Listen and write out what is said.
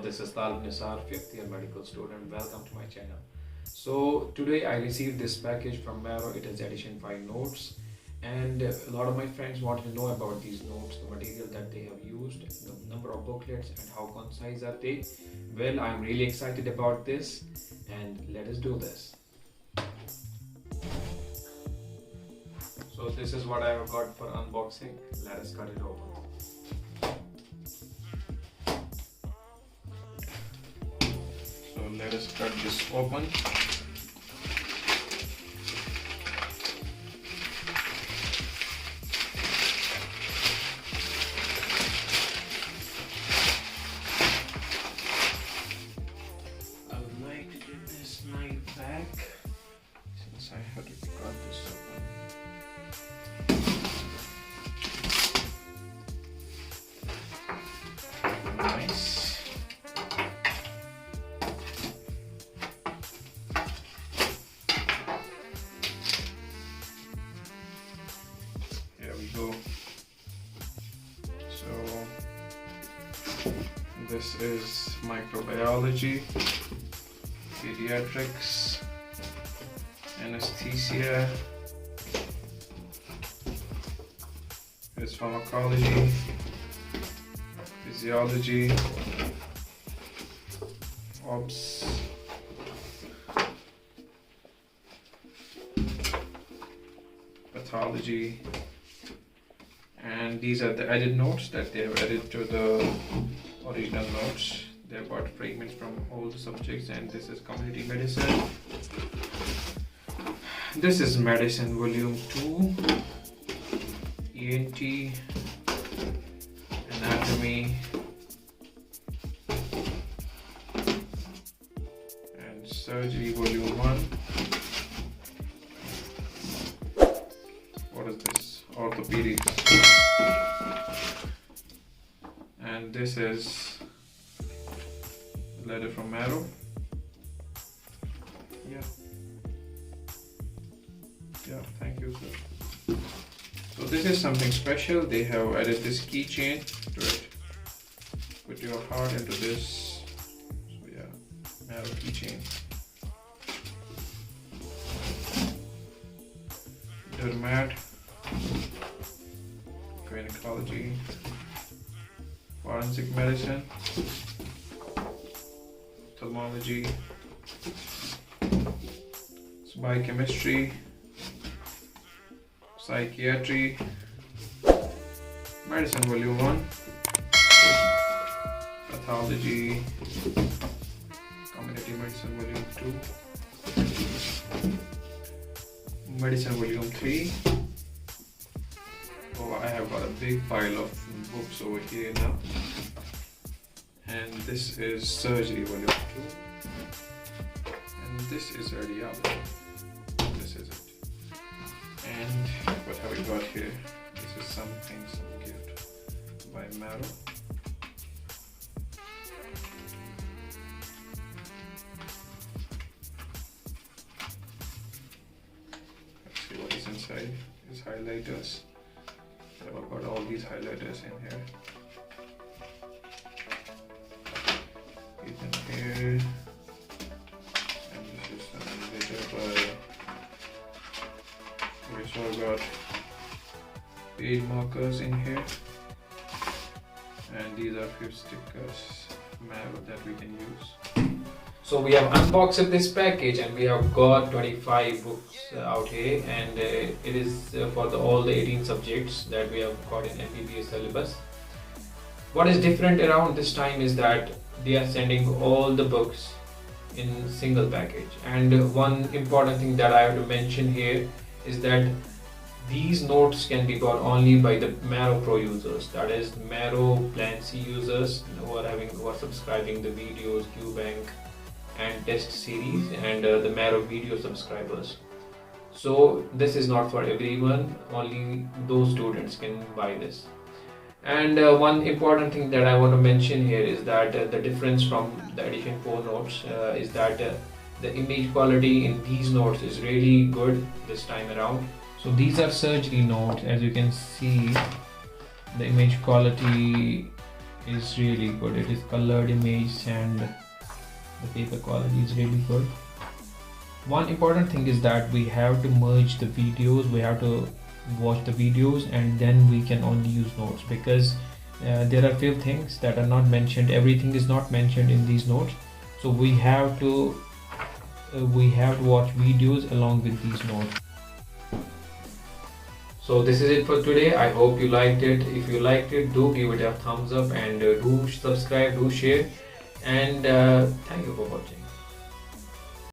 this is Talib Nisar, 5th year medical student. Welcome to my channel. So today I received this package from Marrow. It is edition 5 notes, and a lot of my friends wanted to know about these notes, the material that they have used, the number of booklets, and how concise are they. Well, I'm really excited about this, and let us do this. So this is what I have got for unboxing. Let us cut it open. So let us cut this open. I would like to get this knife back since I had to cut this open. Nice. Here we go. So this is microbiology, pediatrics, anesthesia, it's pharmacology, physiology, obs, pathology, and these are the added notes that they have added to the original notes. They have got fragments from all the subjects, and this is community medicine. This is medicine volume 2, ENT, anatomy, and surgery volume 1. What is this? Orthopedics. And this is a letter from Marrow. Yeah, thank you, sir. So this is something special. They have added this keychain to it. Put your heart into this. So yeah, Marrow keychain. Dermat, gynecology, forensic medicine, ophthalmology, biochemistry, psychiatry, medicine volume 1, pathology, community medicine volume 2, medicine volume 3. Oh, I have got a big pile of books over here now. And this is surgery volume 2. And this is radiology. This is it. And what have we got here? This is some gift by Marrow. Let's see what is inside. These highlighters. I've got all these highlighters in here. In here. And this is some highlighter by. We also got page markers in here, and these are few stickers Marrow that we can use. So we have unboxed this package, and we have got 25 books out here, and it is for all the 18 subjects that we have got in MBBS syllabus. What is different around this time is that they are sending all the books in single package. And one important thing that I have to mention here is that these notes can be got only by the Marrow Pro users, that is Marrow Plan C users who are subscribing the videos, QBank and test series, and the Marrow video subscribers. So this is not for everyone, only those students can buy this. And one important thing that I want to mention here is that the difference from the edition 4 notes is that the image quality in these notes is really good this time around. So these are surgery notes. As you can see, the image quality is really good. It is colored image and the paper quality is really good. One important thing is that we have to merge the videos, we have to watch the videos, and then we can only use notes, because there are few things that are not mentioned. Everything is not mentioned in these notes, so we have to watch videos along with these notes. So this is it for today. I hope you liked it. If you liked it, do give it a thumbs up, and do subscribe, do share, and thank you for watching.